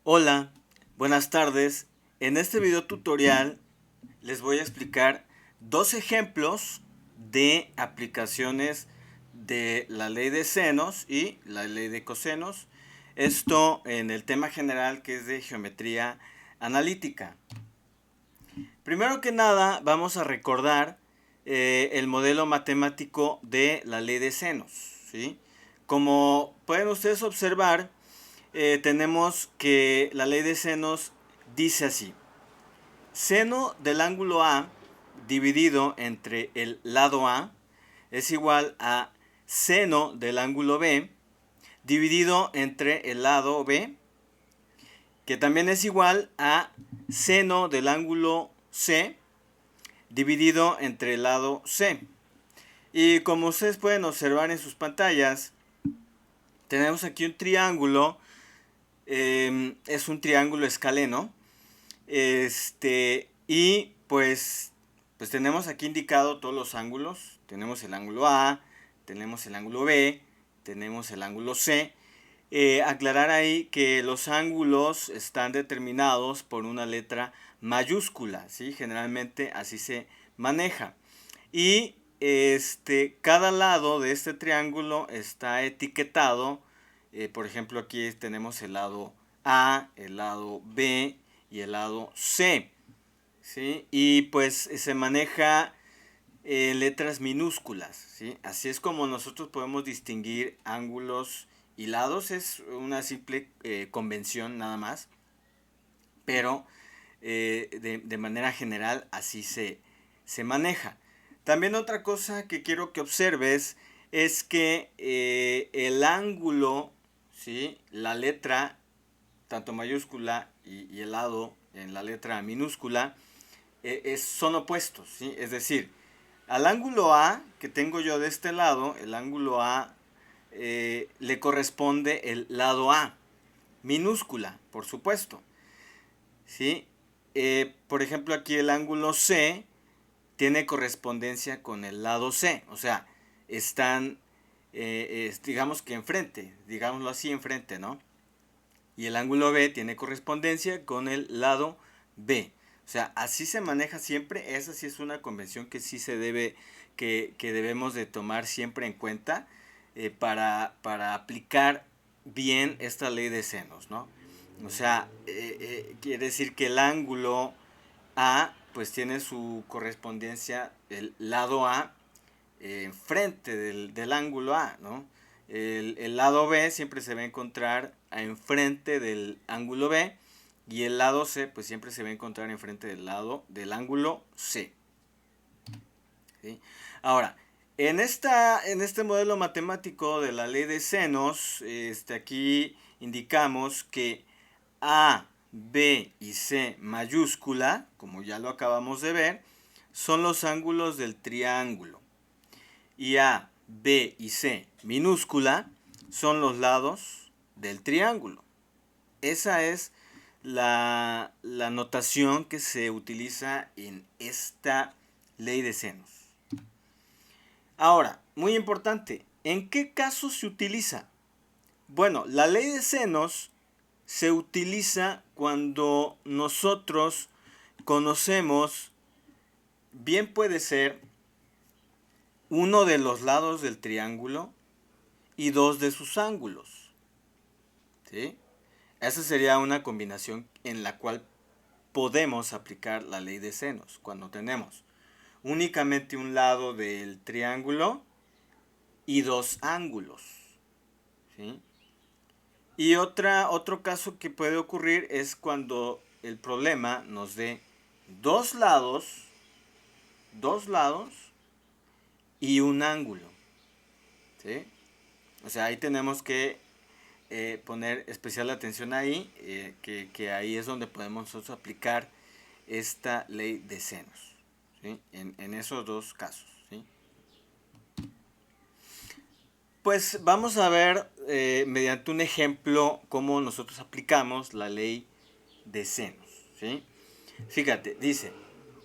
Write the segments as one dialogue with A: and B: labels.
A: Hola, buenas tardes. En este video tutorial les voy a explicar dos ejemplos de aplicaciones de la ley de senos y la ley de cosenos. Esto en el tema general que es de geometría analítica. Primero que nada vamos a recordar el modelo matemático de la ley de senos, ¿sí? Como pueden ustedes observar, tenemos que la ley de senos dice así: seno del ángulo A dividido entre el lado A es igual a seno del ángulo B dividido entre el lado B, que también es igual a seno del ángulo C dividido entre el lado C. Y como ustedes pueden observar en sus pantallas, tenemos aquí un triángulo, es un triángulo escaleno. Y pues tenemos aquí indicado todos los ángulos. Tenemos el ángulo A, tenemos el ángulo B, tenemos el ángulo C. Aclarar ahí que los ángulos están determinados por una letra mayúscula, ¿sí? Generalmente así se maneja. Y cada lado de este triángulo está etiquetado. Por ejemplo, aquí tenemos el lado A, el lado B y el lado C, ¿sí? Y pues se maneja letras minúsculas, ¿sí? Así es como nosotros podemos distinguir ángulos y lados. Es una simple convención nada más, pero de manera general así se maneja. También otra cosa que quiero que observes es que el ángulo, ¿sí? La letra, tanto mayúscula y el lado en la letra minúscula, son opuestos, ¿sí? Es decir, al ángulo A que tengo yo de este lado, el ángulo A le corresponde el lado A, minúscula, por supuesto, ¿sí? Por ejemplo, aquí el ángulo C tiene correspondencia con el lado C, o sea, están, digamos que enfrente, digámoslo así, enfrente, ¿no? Y el ángulo B tiene correspondencia con el lado B. O sea, así se maneja siempre. Esa sí es una convención que sí se debe, que debemos de tomar siempre en cuenta para aplicar bien esta ley de senos, ¿no? O sea, quiere decir que el ángulo A pues tiene su correspondencia, el lado A, enfrente del ángulo A, ¿no? El lado B siempre se va a encontrar enfrente del ángulo B, y el lado C pues siempre se va a encontrar enfrente del ángulo C, ¿sí? Ahora, en este modelo matemático de la ley de senos, aquí indicamos que A, B y C mayúscula, como ya lo acabamos de ver, son los ángulos del triángulo. Y A, B y C minúscula son los lados del triángulo. Esa es la notación que se utiliza en esta ley de senos. Ahora, muy importante, ¿en qué casos se utiliza? Bueno, la ley de senos se utiliza cuando nosotros conocemos, bien puede ser, uno de los lados del triángulo y dos de sus ángulos, ¿sí? Esa sería una combinación en la cual podemos aplicar la ley de senos, cuando tenemos únicamente un lado del triángulo y dos ángulos, ¿sí? Y otro caso que puede ocurrir es cuando el problema nos dé dos lados, dos lados y un ángulo, ¿sí? O sea, ahí tenemos que poner especial atención ahí, que ahí es donde podemos nosotros aplicar esta ley de senos, ¿sí? En esos dos casos, ¿sí? Pues vamos a ver mediante un ejemplo cómo nosotros aplicamos la ley de senos, ¿sí? Fíjate, dice: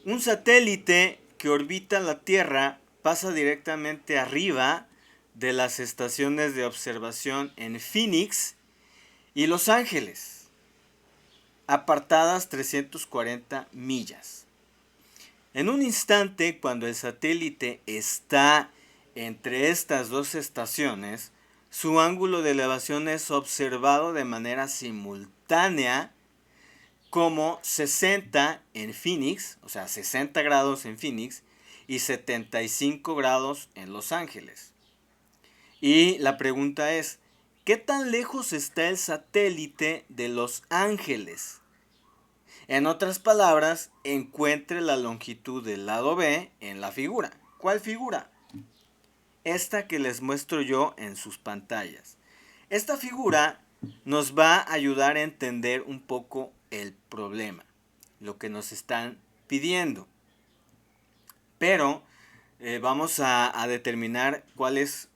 A: un satélite que orbita la Tierra pasa directamente arriba de las estaciones de observación en Phoenix y Los Ángeles. apartadas 340 millas. En un instante, cuando el satélite está entre estas dos estaciones, su ángulo de elevación es observado de manera simultánea como 60 en Phoenix, o sea, 60 grados en Phoenix y 75 grados en Los Ángeles. Y la pregunta es, ¿qué tan lejos está el satélite de Los Ángeles? En otras palabras, encuentre la longitud del lado B en la figura. ¿Cuál figura? Esta que les muestro yo en sus pantallas. Esta figura nos va a ayudar a entender un poco el problema, lo que nos están pidiendo. Pero vamos a determinar cuáles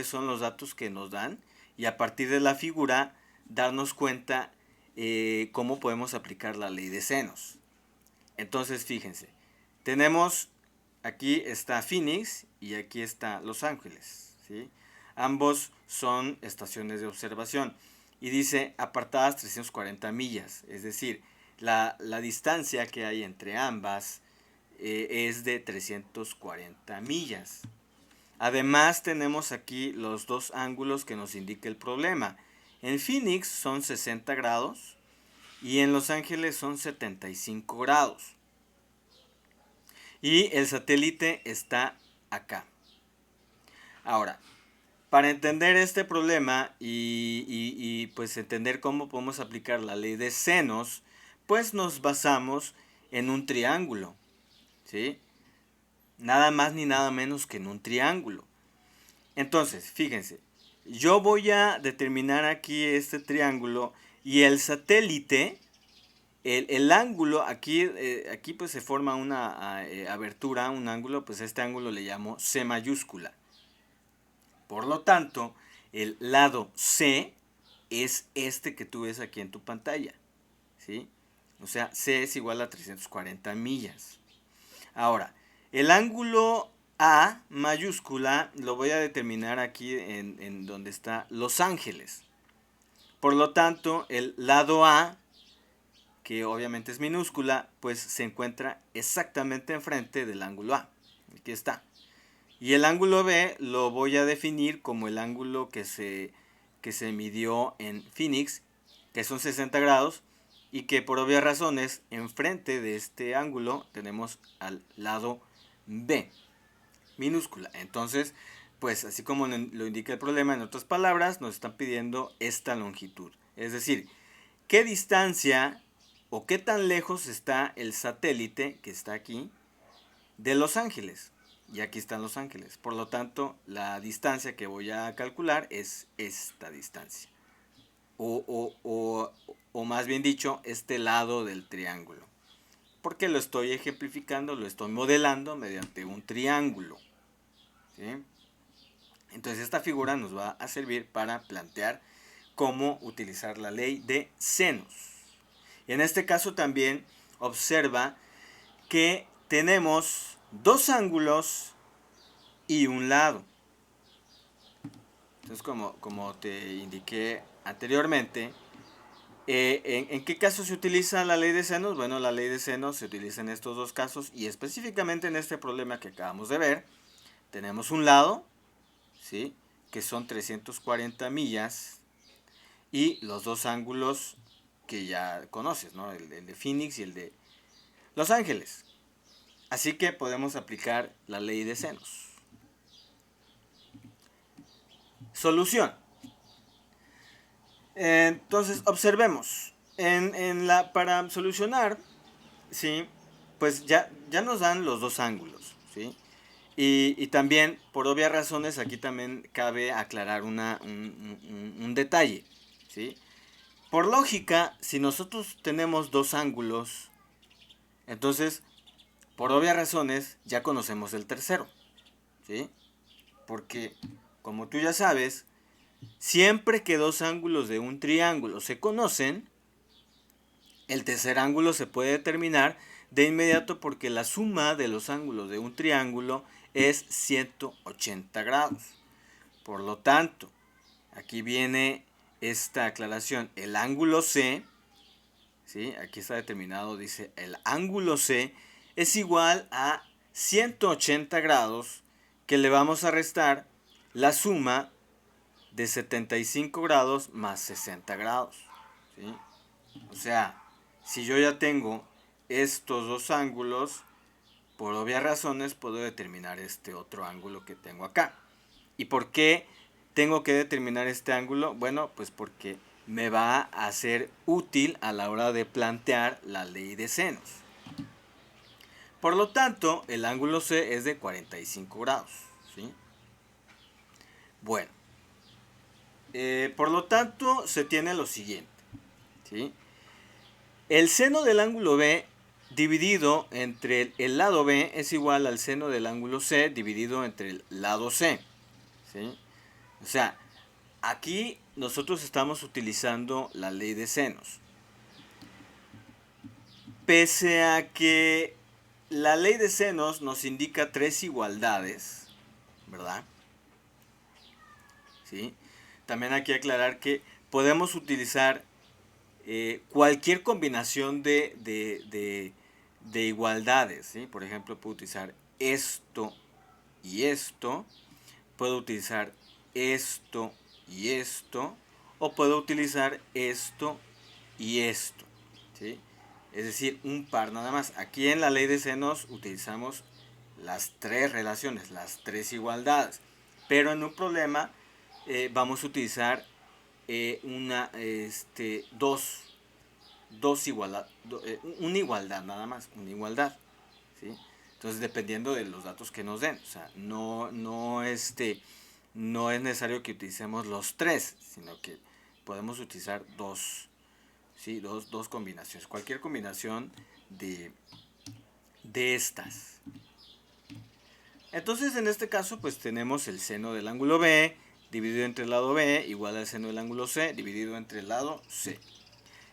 A: son los datos que nos dan y a partir de la figura darnos cuenta cómo podemos aplicar la ley de senos. Entonces, fíjense, tenemos, aquí está Phoenix y aquí está Los Ángeles, ¿sí? Ambos son estaciones de observación y dice apartadas 340 millas, es decir, la distancia que hay entre ambas es de 340 millas. Además tenemos aquí los dos ángulos que nos indica el problema. En Phoenix son 60 grados y en Los Ángeles son 75 grados. Y el satélite está acá. Ahora, para entender este problema y pues entender cómo podemos aplicar la ley de senos, pues nos basamos en un triángulo, ¿sí? Nada más ni nada menos que en un triángulo. Entonces, fíjense, yo voy a determinar aquí este triángulo y el satélite, el ángulo, aquí pues se forma una abertura, un ángulo, pues este ángulo le llamo C mayúscula. Por lo tanto, el lado C es este que tú ves aquí en tu pantalla, ¿sí? O sea, C es igual a 340 millas. Ahora, el ángulo A mayúscula lo voy a determinar aquí en donde está Los Ángeles. Por lo tanto, el lado A, que obviamente es minúscula, pues se encuentra exactamente enfrente del ángulo A. Aquí está. Y el ángulo B lo voy a definir como el ángulo que se midió en Phoenix, que son 60 grados, y que por obvias razones, enfrente de este ángulo tenemos al lado B, minúscula. Entonces, pues así como lo indica el problema, en otras palabras, nos están pidiendo esta longitud. Es decir, ¿qué distancia o qué tan lejos está el satélite que está aquí de Los Ángeles? Y aquí están Los Ángeles. Por lo tanto, la distancia que voy a calcular es esta distancia. O más bien dicho, este lado del triángulo. Porque lo estoy ejemplificando, lo estoy modelando mediante un triángulo. ¿Sí? Entonces esta figura nos va a servir para plantear cómo utilizar la ley de senos. Y en este caso también observa que tenemos dos ángulos y un lado. Entonces, como te indiqué anteriormente, ¿en qué caso se utiliza la ley de senos? Bueno, la ley de senos se utiliza en estos dos casos y específicamente en este problema que acabamos de ver. Tenemos un lado, ¿sí?, que son 340 millas y los dos ángulos que ya conoces, ¿no? El de Phoenix y el de Los Ángeles. Así que podemos aplicar la ley de senos. Solución. Entonces, observemos. Para solucionar, ¿sí?, pues ya nos dan los dos ángulos, ¿sí? Y también, por obvias razones, aquí también cabe aclarar un detalle, ¿sí? Por lógica, si nosotros tenemos dos ángulos, entonces, por obvias razones, ya conocemos el tercero, ¿sí? Porque, como tú ya sabes, siempre que dos ángulos de un triángulo se conocen, el tercer ángulo se puede determinar de inmediato porque la suma de los ángulos de un triángulo es 180 grados. Por lo tanto, aquí viene esta aclaración. El ángulo C ¿sí? Aquí está determinado, dice, el ángulo C es igual a 180 grados, que le vamos a restar la suma de 75 grados más 60 grados, ¿sí? O sea, si yo ya tengo estos dos ángulos, por obvias razones puedo determinar este otro ángulo que tengo acá. ¿Y por qué tengo que determinar este ángulo? Bueno, pues porque me va a ser útil a la hora de plantear la ley de senos. Por lo tanto, el ángulo C es de 45 grados, ¿sí? Bueno, por lo tanto se tiene lo siguiente, ¿sí? El seno del ángulo B dividido entre el lado B es igual al seno del ángulo C dividido entre el lado C, ¿sí? O sea, aquí nosotros estamos utilizando la ley de senos. Pese a que la ley de senos nos indica tres igualdades, ¿verdad? ¿Sí? También hay que aclarar que podemos utilizar cualquier combinación de igualdades, ¿sí? Por ejemplo, puedo utilizar esto y esto, puedo utilizar esto y esto, o puedo utilizar esto y esto, ¿sí? Es decir, un par nada más. Aquí en la ley de senos utilizamos las tres relaciones, las tres igualdades, pero en un problema vamos a utilizar una igualdad nada más, una igualdad, ¿sí? Entonces, dependiendo de los datos que nos den, o sea, no es necesario que utilicemos los tres, sino que podemos utilizar dos, ¿sí? Dos combinaciones, cualquier combinación de estas. Entonces, en este caso, pues tenemos el seno del ángulo B dividido entre el lado B igual al seno del ángulo C dividido entre el lado C.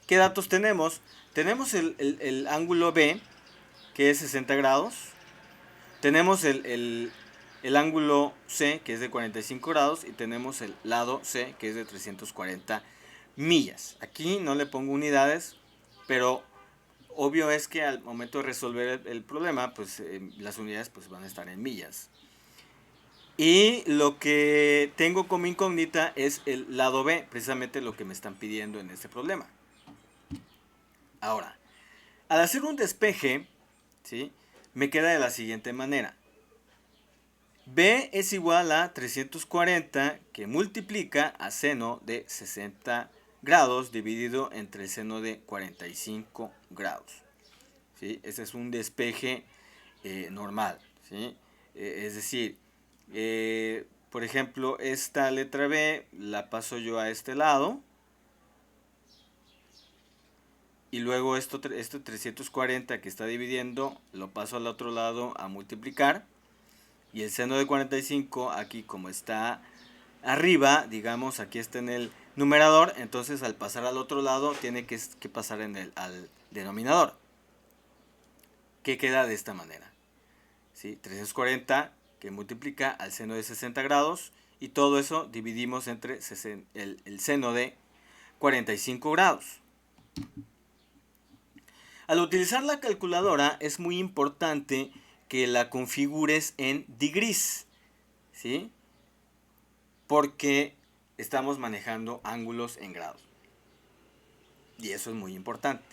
A: ¿Qué datos tenemos? Tenemos el ángulo B, que es 60 grados. Tenemos el ángulo C, que es de 45 grados. Y tenemos el lado C, que es de 340 millas. Aquí no le pongo unidades, pero obvio es que al momento de resolver el problema, pues las unidades pues, van a estar en millas. Y lo que tengo como incógnita es el lado B, precisamente lo que me están pidiendo en este problema. Ahora, al hacer un despeje, ¿sí? Me queda de la siguiente manera. B es igual a 340 que multiplica a seno de 60 grados dividido entre el seno de 45 grados. ¿Sí? Ese es un despeje normal, ¿sí? Es decir, por ejemplo, esta letra B la paso yo a este lado. Y luego esto 340 que está dividiendo lo paso al otro lado a multiplicar. Y el seno de 45 aquí como está arriba, digamos aquí está en el numerador, entonces al pasar al otro lado tiene que pasar al denominador. Que queda de esta manera, ¿sí? 340 que multiplica al seno de 60 grados y todo eso dividimos entre el seno de 45 grados. Al utilizar la calculadora es muy importante que la configures en degrees, ¿sí? Porque estamos manejando ángulos en grados. Y eso es muy importante,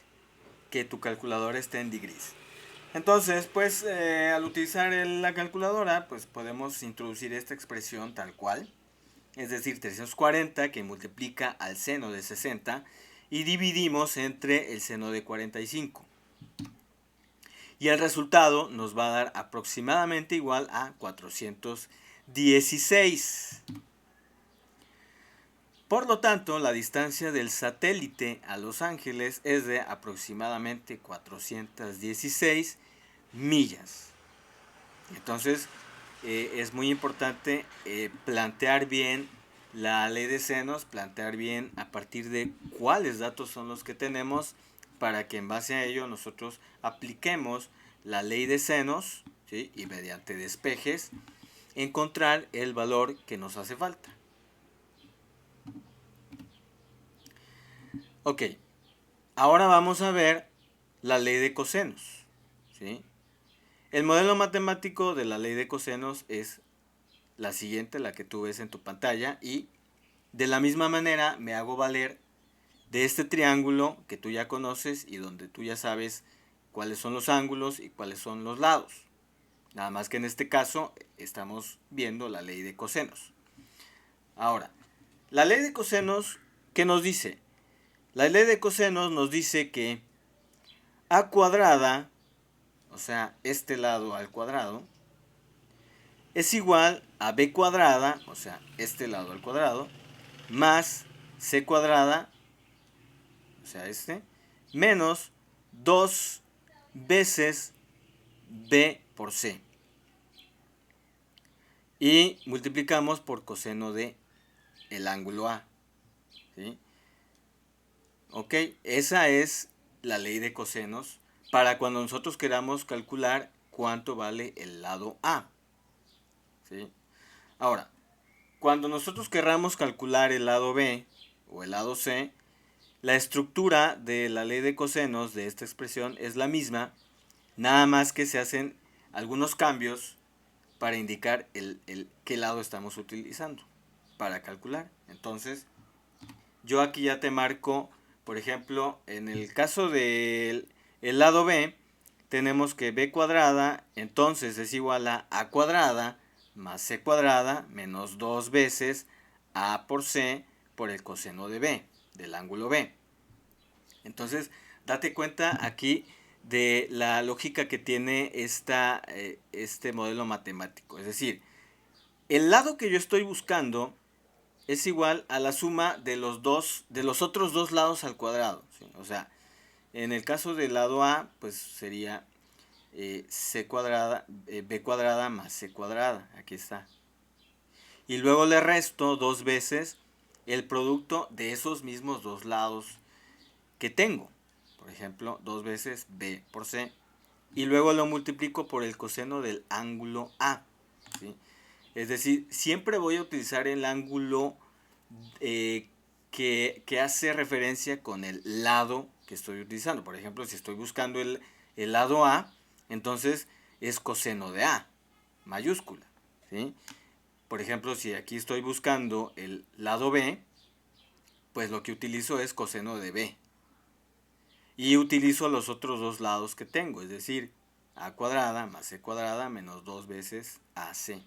A: que tu calculadora esté en degrees. Entonces, pues al utilizar la calculadora, pues podemos introducir esta expresión tal cual. Es decir, 340 que multiplica al seno de 60 y dividimos entre el seno de 45. Y el resultado nos va a dar aproximadamente igual a 416. Por lo tanto, la distancia del satélite a Los Ángeles es de aproximadamente 416 millas. Entonces, es muy importante plantear bien la ley de senos, plantear bien a partir de cuáles datos son los que tenemos para que en base a ello nosotros apliquemos la ley de senos, ¿sí? Y mediante despejes encontrar el valor que nos hace falta. Ok, Ahora vamos a ver la ley de cosenos, ¿sí? El modelo matemático de la ley de cosenos es la siguiente, la que tú ves en tu pantalla, y de la misma manera me hago valer de este triángulo que tú ya conoces y donde tú ya sabes cuáles son los ángulos y cuáles son los lados. Nada más que en este caso estamos viendo la ley de cosenos. Ahora, la ley de cosenos, ¿qué nos dice? La ley de cosenos nos dice que a cuadrada, o sea, este lado al cuadrado, es igual a b cuadrada, o sea, este lado al cuadrado, más c cuadrada, o sea, menos 2 veces b por c. Y multiplicamos por coseno de el ángulo A. ¿Sí? Ok, esa es la ley de cosenos para cuando nosotros queramos calcular cuánto vale el lado A. ¿Sí? Ahora, cuando nosotros querramos calcular el lado B o el lado C, la estructura de la ley de cosenos de esta expresión es la misma, nada más que se hacen algunos cambios para indicar qué lado estamos utilizando para calcular. Entonces, yo aquí ya te marco, por ejemplo, en el caso del lado B, tenemos que b cuadrada, entonces es igual a cuadrada más c cuadrada menos 2 veces a por c por el coseno de b, del ángulo B. Entonces, date cuenta aquí de la lógica que tiene este modelo matemático. Es decir, el lado que yo estoy buscando es igual a la suma de los otros dos lados al cuadrado. ¿Sí? O sea, en el caso del lado A, pues sería c cuadrada, b cuadrada más c cuadrada. Aquí está. Y luego le resto 2 veces el producto de esos mismos dos lados que tengo. Por ejemplo, 2 veces b por c. Y luego lo multiplico por el coseno del ángulo A. ¿Sí? Es decir, siempre voy a utilizar el ángulo que hace referencia con el lado que estoy utilizando. Por ejemplo, si estoy buscando el lado A, entonces es coseno de A, mayúscula. ¿Sí? Por ejemplo, si aquí estoy buscando el lado B, pues lo que utilizo es coseno de B. Y utilizo los otros dos lados que tengo, es decir, a cuadrada más c cuadrada menos 2 veces ac.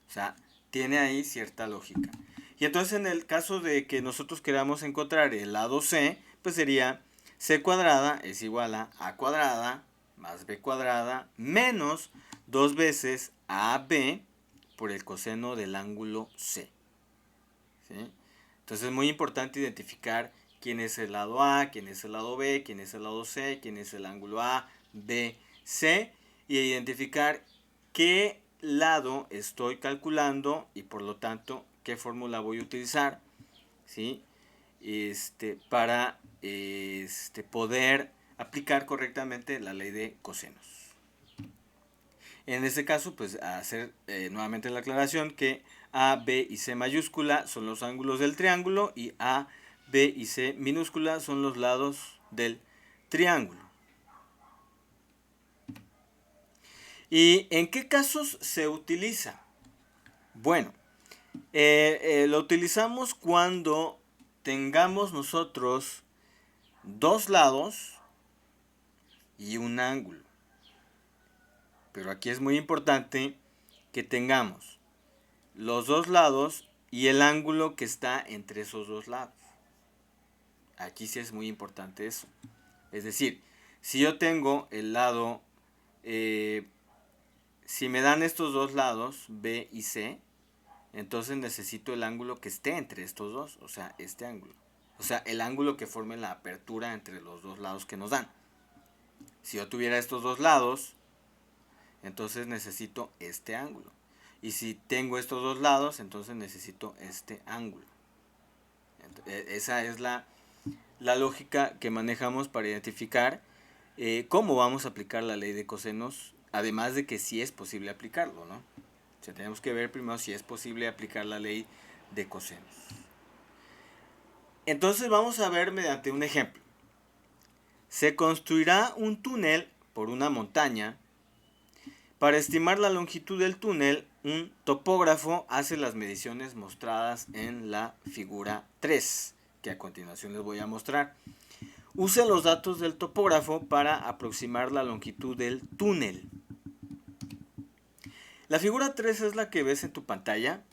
A: O sea, tiene ahí cierta lógica. Y entonces en el caso de que nosotros queramos encontrar el lado c, pues sería c cuadrada es igual a cuadrada más b cuadrada menos 2 veces ab por el coseno del ángulo c. ¿Sí? Entonces es muy importante identificar quién es el lado A, quién es el lado B, quién es el lado C, quién es el ángulo A, B, C, y identificar qué lado estoy calculando y por lo tanto qué fórmula voy a utilizar, ¿sí? Para poder aplicar correctamente la ley de cosenos. En este caso, pues hacer nuevamente la aclaración que A, B y C mayúscula son los ángulos del triángulo y A, B y C minúscula son los lados del triángulo. ¿Y en qué casos se utiliza? Bueno, lo utilizamos cuando tengamos nosotros dos lados y un ángulo. Pero aquí es muy importante que tengamos los dos lados y el ángulo que está entre esos dos lados. Aquí sí es muy importante eso. Es decir, si yo tengo el lado, si me dan estos dos lados, B y C, entonces necesito el ángulo que esté entre estos dos, o sea, este ángulo. O sea, el ángulo que forme la apertura entre los dos lados que nos dan. Si yo tuviera estos dos lados, entonces necesito este ángulo. Y si tengo estos dos lados, entonces necesito este ángulo. Esa es la lógica que manejamos para identificar cómo vamos a aplicar la ley de cosenos, además de que sí es posible aplicarlo, ¿no? O sea, tenemos que ver primero si es posible aplicar la ley de cosenos. Entonces vamos a ver mediante un ejemplo. Se construirá un túnel por una montaña. Para estimar la longitud del túnel, un topógrafo hace las mediciones mostradas en la figura 3, que a continuación les voy a mostrar. Use los datos del topógrafo para aproximar la longitud del túnel. La figura 3 es la que ves en tu pantalla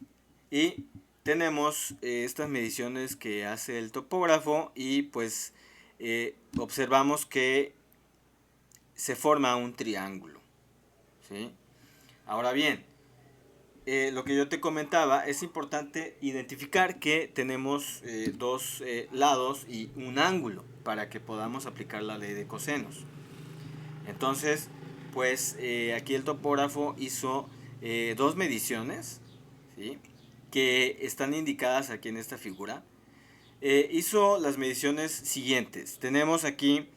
A: y tenemos estas mediciones que hace el topógrafo y pues observamos que se forma un triángulo, ¿sí? Ahora bien, lo que yo te comentaba, es importante identificar que tenemos dos lados y un ángulo para que podamos aplicar la ley de cosenos. Entonces, pues aquí el topógrafo hizo dos mediciones, ¿sí?, que están indicadas aquí en esta figura. Hizo las mediciones siguientes. Tenemos aquí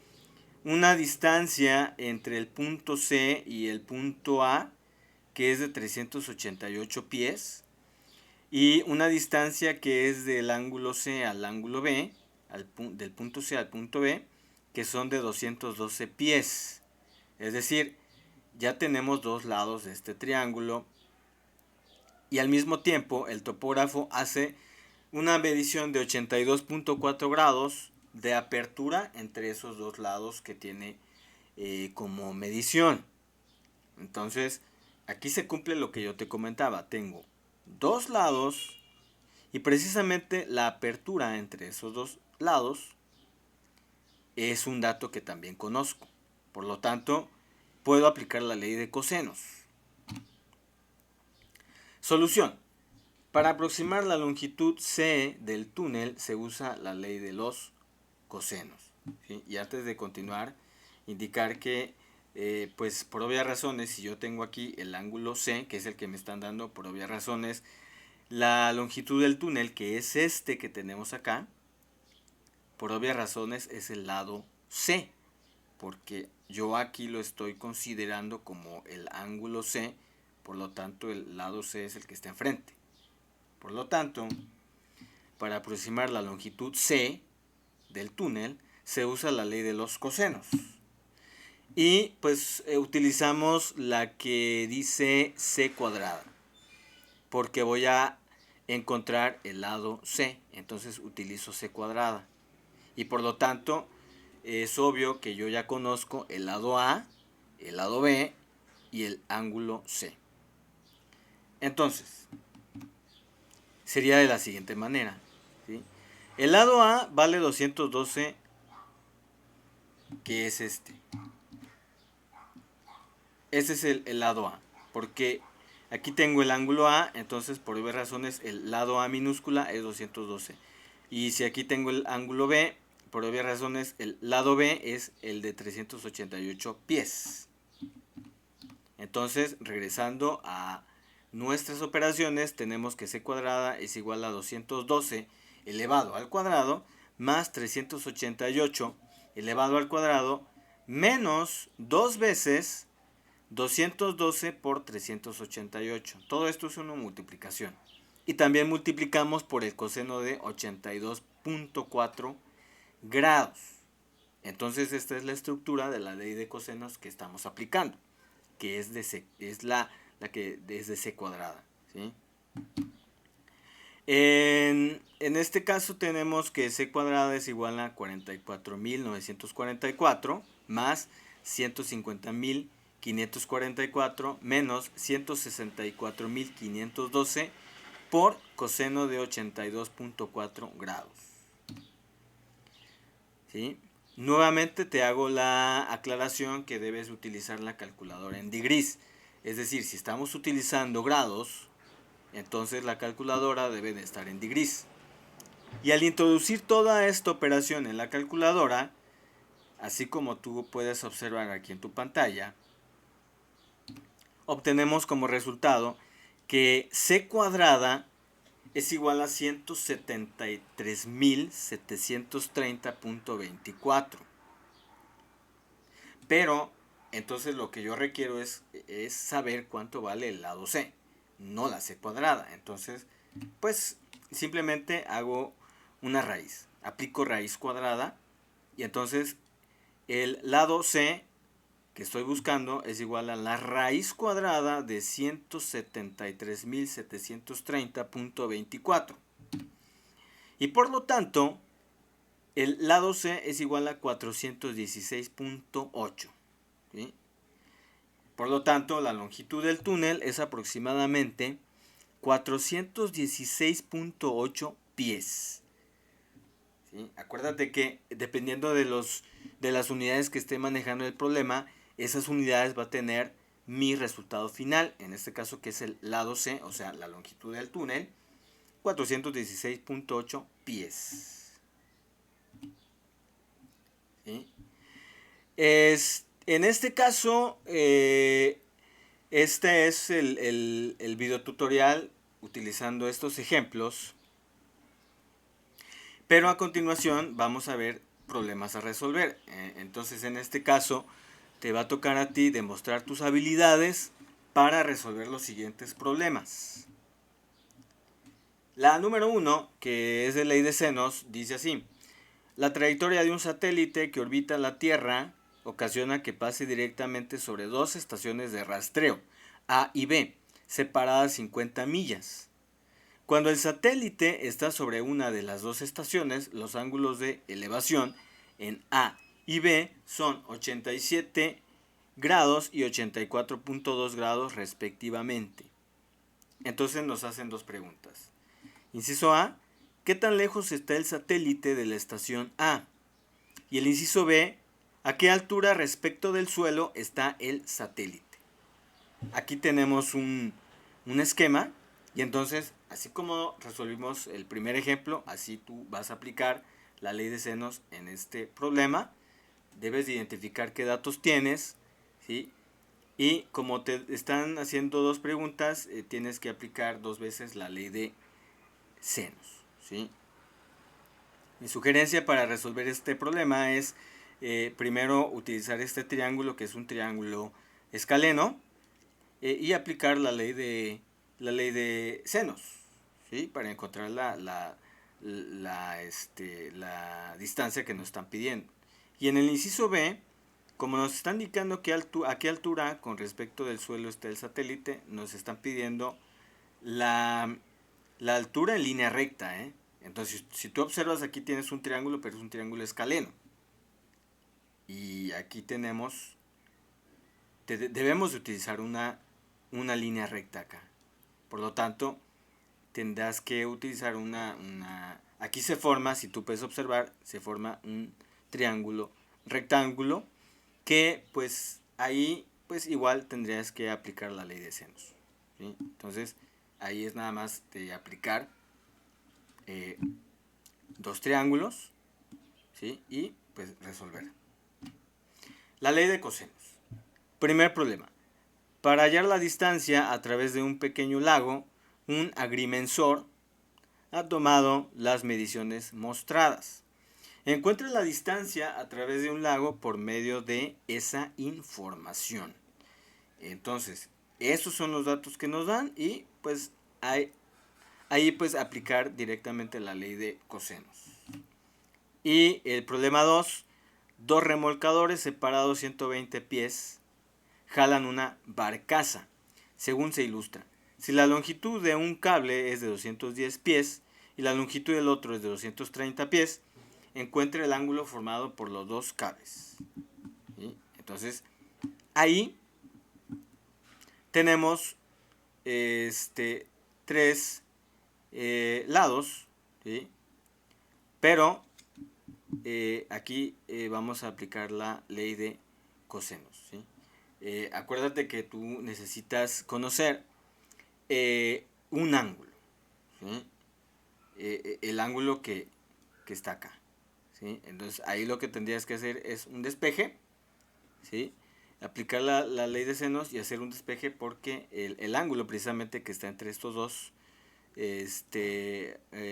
A: una distancia entre el punto C y el punto A, que es de 388 pies, y una distancia que es del ángulo C al ángulo B, del punto C al punto B, que son de 212 pies. Es decir, ya tenemos dos lados de este triángulo y al mismo tiempo el topógrafo hace una medición de 82.4 grados de apertura entre esos dos lados que tiene como medición. Entonces, aquí se cumple lo que yo te comentaba. Tengo dos lados y precisamente la apertura entre esos dos lados es un dato que también conozco. Por lo tanto, puedo aplicar la ley de cosenos. Solución. Para aproximar la longitud C del túnel se usa la ley de los cosenos, ¿sí? Y antes de continuar, indicar que pues por obvias razones, si yo tengo aquí el ángulo C, que es el que me están dando por obvias razones, la longitud del túnel, que es este que tenemos acá, por obvias razones es el lado C, porque yo aquí lo estoy considerando como el ángulo C, por lo tanto el lado C es el que está enfrente. Por lo tanto, para aproximar la longitud C del túnel, se usa la ley de los cosenos. Y pues utilizamos la que dice C cuadrada, porque voy a encontrar el lado C, entonces utilizo C cuadrada. Y por lo tanto, es obvio que yo ya conozco el lado A, el lado B y el ángulo C. Entonces, sería de la siguiente manera, ¿sí? El lado A vale 212, que es este. Ese es el lado A, porque aquí tengo el ángulo A, entonces por obvias razones el lado A minúscula es 212. Y si aquí tengo el ángulo B, por obvias razones el lado B es el de 388 pies. Entonces, regresando a nuestras operaciones, tenemos que C cuadrada es igual a 212 elevado al cuadrado más 388 elevado al cuadrado menos 2 veces 212 por 388. Todo esto es una multiplicación. Y también multiplicamos por el coseno de 82.4 grados. Entonces esta es la estructura de la ley de cosenos que estamos aplicando, que es, la que es de C cuadrada, ¿sí? En este caso tenemos que C cuadrada es igual a 44.944 más 150.544 menos 164.512 por coseno de 82.4 grados. ¿Sí? Nuevamente te hago la aclaración que debes utilizar la calculadora en degrees. Es decir, si estamos utilizando grados, entonces la calculadora debe de estar en degrees. Y al introducir toda esta operación en la calculadora, así como tú puedes observar aquí en tu pantalla, obtenemos como resultado que C cuadrada es igual a 173.730.24. Pero entonces lo que yo requiero es saber cuánto vale el lado C, no la C cuadrada. Entonces, pues simplemente hago una raíz. aplico raíz cuadrada y entonces el lado C que estoy buscando es igual a la raíz cuadrada de 173.730.24. Y por lo tanto, el lado C es igual a 416.8. ¿Sí? Por lo tanto, la longitud del túnel es aproximadamente 416.8 pies. ¿Sí? Acuérdate que dependiendo de las unidades que esté manejando el problema, esas unidades va a tener mi resultado final, en este caso que es el lado C, o sea, la longitud del túnel, 416.8 pies. ¿Sí? En este caso, este es el video tutorial utilizando estos ejemplos, pero a continuación vamos a ver problemas a resolver. Entonces, en este caso, te va a tocar a ti demostrar tus habilidades para resolver los siguientes problemas. La número 1, que es de ley de senos, dice así: la trayectoria de un satélite que orbita la Tierra ocasiona que pase directamente sobre dos estaciones de rastreo, A y B, separadas 50 millas. Cuando el satélite está sobre una de las dos estaciones, los ángulos de elevación en A y B son 87 grados y 84.2 grados respectivamente. Entonces nos hacen dos preguntas. Inciso A: ¿qué tan lejos está el satélite de la estación A? Y el inciso B: ¿a qué altura respecto del suelo está el satélite? Aquí tenemos un esquema y entonces, así como resolvimos el primer ejemplo, así tú vas a aplicar la ley de senos en este problema. Debes de identificar qué datos tienes, ¿sí? Y como te están haciendo dos preguntas, tienes que aplicar dos veces la ley de senos, ¿sí? Mi sugerencia para resolver este problema es primero utilizar este triángulo, que es un triángulo escaleno, y aplicar la ley de senos, ¿sí? Para encontrar la distancia que nos están pidiendo. Y en el inciso B, como nos están indicando a qué altura con respecto del suelo está el satélite, nos están pidiendo la altura en línea recta, ¿eh? Entonces, si tú observas, aquí tienes un triángulo, pero es un triángulo escaleno. Y aquí tenemos, debemos de utilizar una línea recta acá. Por lo tanto, tendrás que utilizar aquí se forma, si tú puedes observar, se forma un triángulo rectángulo que pues ahí pues igual tendrías que aplicar la ley de senos, ¿sí? Entonces ahí es nada más de aplicar dos triángulos, ¿sí? Y pues resolver. La ley de cosenos. Primer problema: para hallar la distancia a través de un pequeño lago, un agrimensor ha tomado las mediciones mostradas. Encuentre la distancia a través de un lago por medio de esa información. Entonces, esos son los datos que nos dan y pues ahí pues aplicar directamente la ley de cosenos. Y el problema 2, dos remolcadores separados 120 pies jalan una barcaza, según se ilustra. Si la longitud de un cable es de 210 pies y la longitud del otro es de 230 pies, encuentre el ángulo formado por los dos cables. ¿Sí? Entonces, ahí tenemos tres lados, ¿sí? Pero aquí vamos a aplicar la ley de cosenos, ¿sí? Acuérdate que tú necesitas conocer un ángulo, ¿sí? El ángulo que está acá, ¿sí? Entonces ahí lo que tendrías que hacer es un despeje, ¿sí? Aplicar la ley de senos y hacer un despeje porque el ángulo precisamente que está entre estos dos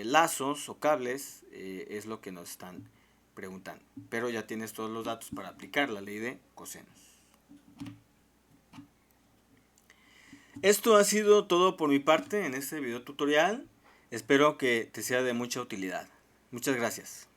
A: lazos o cables es lo que nos están preguntando. Pero ya tienes todos los datos para aplicar la ley de cosenos. Esto ha sido todo por mi parte en este video tutorial. Espero que te sea de mucha utilidad. Muchas gracias.